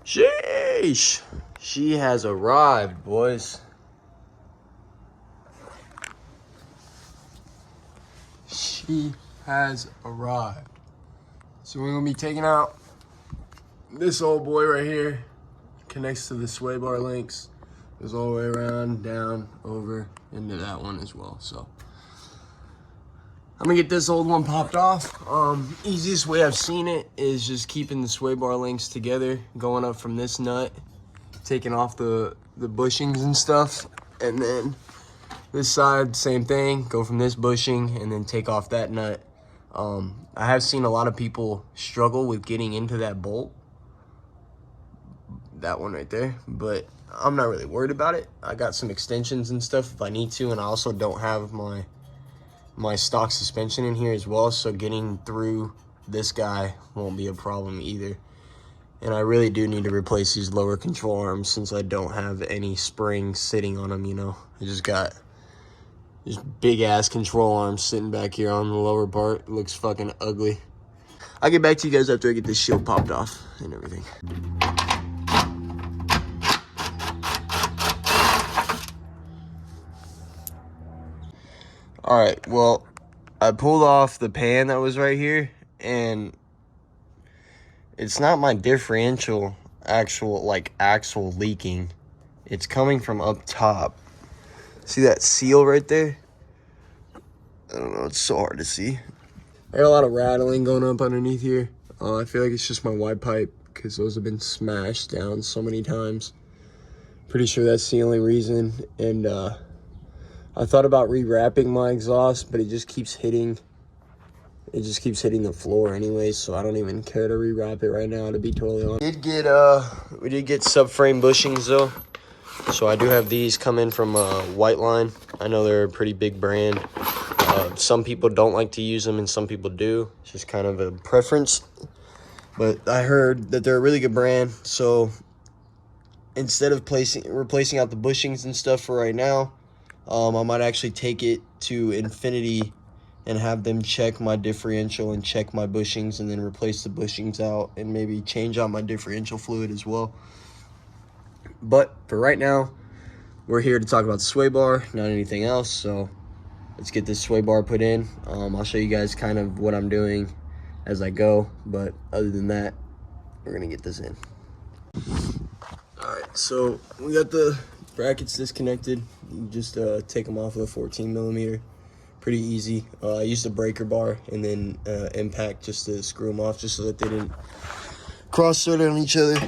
Sheesh. She has arrived, boys. She has arrived. So we're gonna be taking out this old boy right here. Connects to the sway bar links. Goes all the way around, down, over, into that one as well. So I'm gonna get this old one popped off. Easiest way I've seen it is just keeping the sway bar links together, going up from this nut, taking off the bushings and stuff, and then this side, same thing, go from this bushing and then take off that nut. I have seen a lot of people struggle with getting into that bolt, that one right there, but I'm not really worried about it. I got some extensions and stuff if I need to, and I also don't have my stock suspension in here as well, so getting through this guy won't be a problem either. And I really do need to replace these lower control arms since I don't have any springs sitting on them, you know. I just got these big ass control arms sitting back here on the lower part. It looks fucking ugly. I'll get back to you guys after I get this shield popped off and everything. All right, well, I pulled off the pan that was right here, and it's not my differential axle leaking. It's coming from up top. See that seal right there? I don't know, it's so hard to see. I got a lot of rattling going up underneath here. I feel like it's just my Y pipe because those have been smashed down so many times. Pretty sure that's the only reason. And I thought about rewrapping my exhaust, but it just keeps hitting the floor anyways, so I don't even care to rewrap it right now, to be totally honest. We did get subframe bushings though. So I do have these come in from WhiteLine. I know they're a pretty big brand. Some people don't like to use them and some people do. It's just kind of a preference. But I heard that they're a really good brand. So instead of replacing out the bushings and stuff for right now, I might actually take it to Infinity and have them check my differential and check my bushings and then replace the bushings out and maybe change out my differential fluid as well. But for right now, we're here to talk about the sway bar, not anything else. So let's get this sway bar put in. I'll show you guys kind of what I'm doing as I go. But other than that, we're going to get this in. All right, so we got the brackets disconnected. You just take them off with a 14 millimeter. Pretty easy. I used a breaker bar and then impact just to screw them off just so that they didn't cross-thread on each other.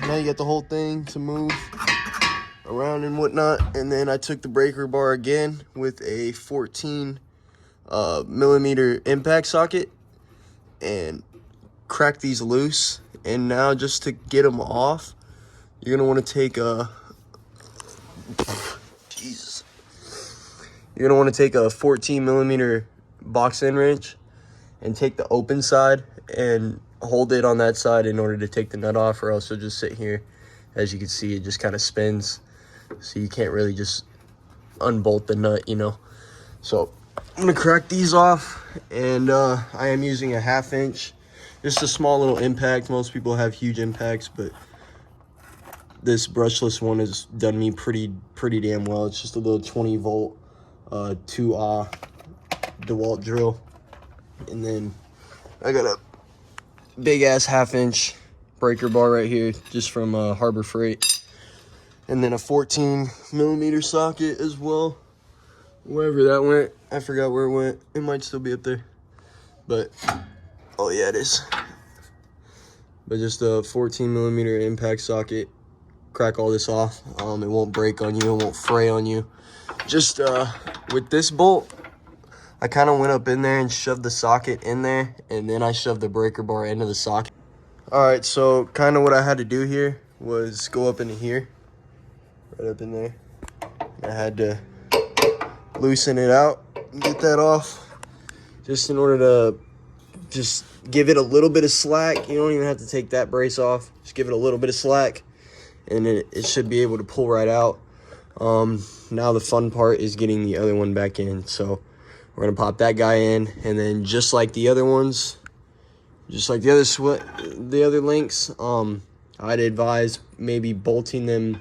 Now you got the whole thing to move around and whatnot. And then I took the breaker bar again with a 14 millimeter impact socket and cracked these loose. And now just to get them off, you're gonna want to take a You're gonna want to take a 14 millimeter box end wrench and take the open side and hold it on that side in order to take the nut off, or else it'll just sit here. As you can see, it just kind of spins, so you can't really just unbolt the nut, you know. So I'm gonna crack these off, and I am using a 1/2 inch, just a small little impact. Most people have huge impacts, but this brushless one has done me pretty damn well. It's just a little 20 volt 2-ah DeWalt drill, and then I got a big ass 1/2 inch breaker bar right here just from Harbor Freight, and then a 14 millimeter socket as well. Wherever that went, I forgot where it went. It might still be up there, but oh yeah, it is. But just a 14 millimeter impact socket. Crack all this off. It won't break on you, it won't fray on you. Just with this bolt, I kind of went up in there and shoved the socket in there, and then I shoved the breaker bar into the socket. All right, so kind of what I had to do here was go up into here, right up in there. I had to loosen it out and get that off, just in order to just give it a little bit of slack. You don't even have to take that brace off. Just give it a little bit of slack, and it should be able to pull right out. Now the fun part is getting the other one back in. So we're gonna pop that guy in, and then just like the other ones, just like the other links, I'd advise maybe bolting them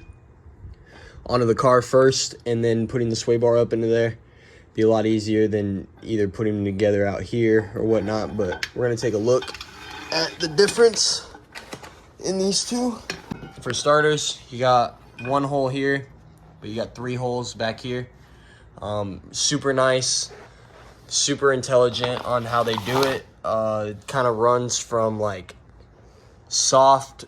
onto the car first and then putting the sway bar up into there. Be a lot easier than either putting them together out here or whatnot. But we're gonna take a look at the difference in these two. For starters, you got one hole here, but you got 3 holes back here. Super nice, super intelligent on how they do it. It kind of runs from like soft,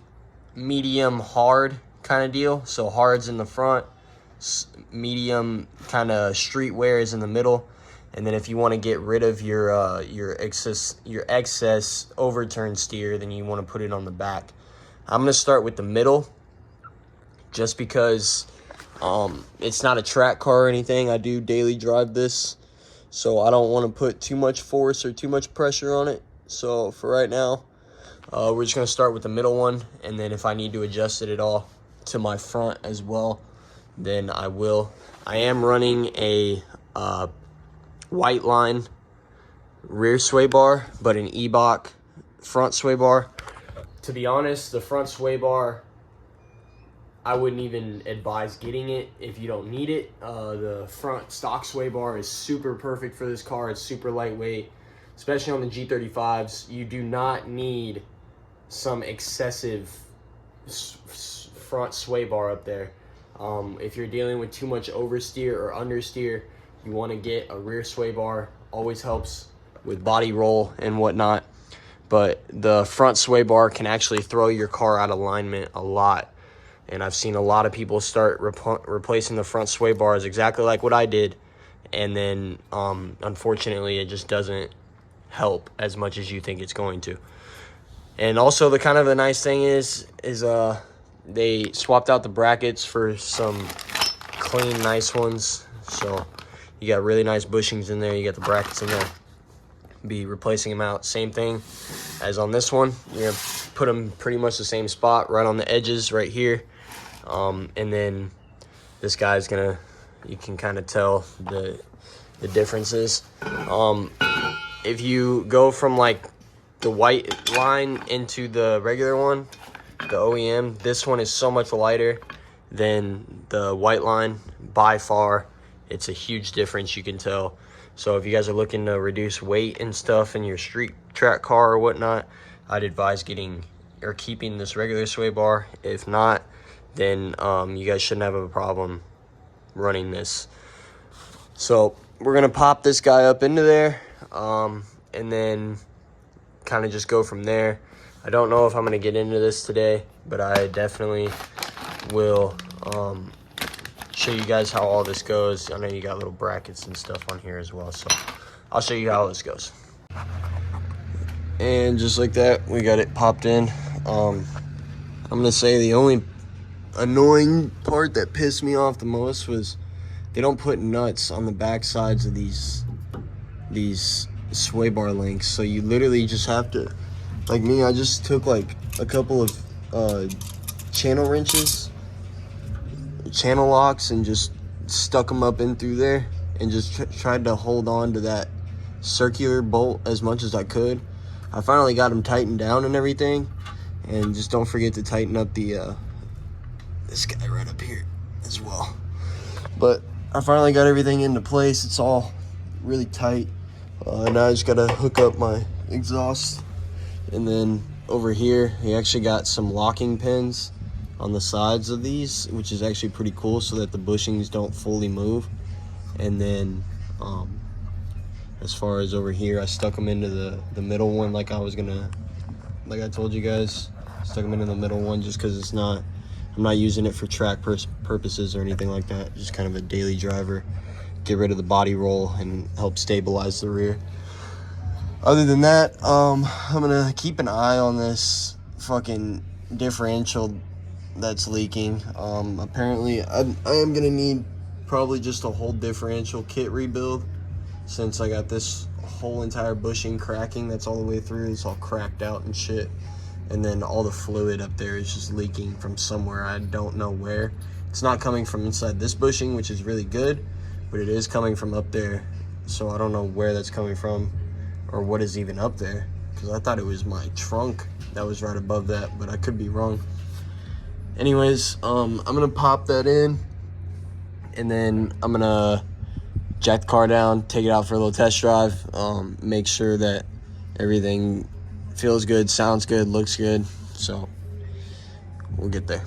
medium, hard kind of deal. So hard's in the front, medium kind of streetwear is in the middle, and then if you want to get rid of your excess overturn steer, then you want to put it on the back. I'm gonna start with the middle, just because it's not a track car or anything. I do daily drive this, so I don't want to put too much force or too much pressure on it. So for right now, we're just gonna start with the middle one, and then if I need to adjust it at all to my front as well, then I will. I am running a WhiteLine rear sway bar, but an Ebach front sway bar. To be honest, the front sway bar, I wouldn't even advise getting it if you don't need it. The front stock sway bar is super perfect for this car. It's super lightweight, especially on the G35s. You do not need some excessive front sway bar up there. If you're dealing with too much oversteer or understeer, you want to get a rear sway bar. Always helps with body roll and whatnot. But the front sway bar can actually throw your car out of alignment a lot. And I've seen a lot of people start replacing the front sway bars exactly like what I did. And then, unfortunately, it just doesn't help as much as you think it's going to. And also, the nice thing is they swapped out the brackets for some clean, nice ones. So you got really nice bushings in there. You got the brackets in there. Be replacing them out. Same thing as on this one. You're gonna put them pretty much the same spot, right on the edges, right here. And then this guy's gonna, you can kind of tell the differences. If you go from like the WhiteLine into the regular one, the OEM, this one is so much lighter than the WhiteLine by far. It's a huge difference, you can tell. So if you guys are looking to reduce weight and stuff in your street track car or whatnot, I'd advise getting or keeping this regular sway bar. If not, then you guys shouldn't have a problem running this. So we're gonna pop this guy up into there, and then kind of just go from there. I don't know if I'm gonna get into this today, but I definitely will show you guys how all this goes. I know you got little brackets and stuff on here as well, so I'll show you how this goes. And just like that, we got it popped in. I'm gonna say the only annoying part that pissed me off the most was they don't put nuts on the back sides of these sway bar links. So you literally just have to, like me, I just took like a couple of channel wrenches, channel locks, and just stuck them up in through there and just tried to hold on to that circular bolt as much as I could. I finally got them tightened down and everything, and just don't forget to tighten up the this guy right up here as well. But I finally got everything into place. It's all really tight. Now I just gotta hook up my exhaust, and then over here he actually got some locking pins on the sides of these, which is actually pretty cool, so that the bushings don't fully move. And then as far as over here, I stuck them into the middle one, like I told you guys, stuck them into the middle one just because I'm not using it for track purposes or anything like that. Just kind of a daily driver, get rid of the body roll and help stabilize the rear. Other than that, I'm gonna keep an eye on this fucking differential that's leaking. Apparently I am gonna need probably just a whole differential kit rebuild, since I got this whole entire bushing cracking. That's all the way through. It's all cracked out and shit, and then all the fluid up there is just leaking from somewhere. I don't know where. It's not coming from inside this bushing, which is really good, but it is coming from up there. So I don't know where that's coming from or what is even up there, because I thought it was my trunk that was right above that, but I could be wrong. Anyways, I'm gonna pop that in, and then I'm gonna jack the car down, take it out for a little test drive, make sure that everything feels good, sounds good, looks good. So we'll get there.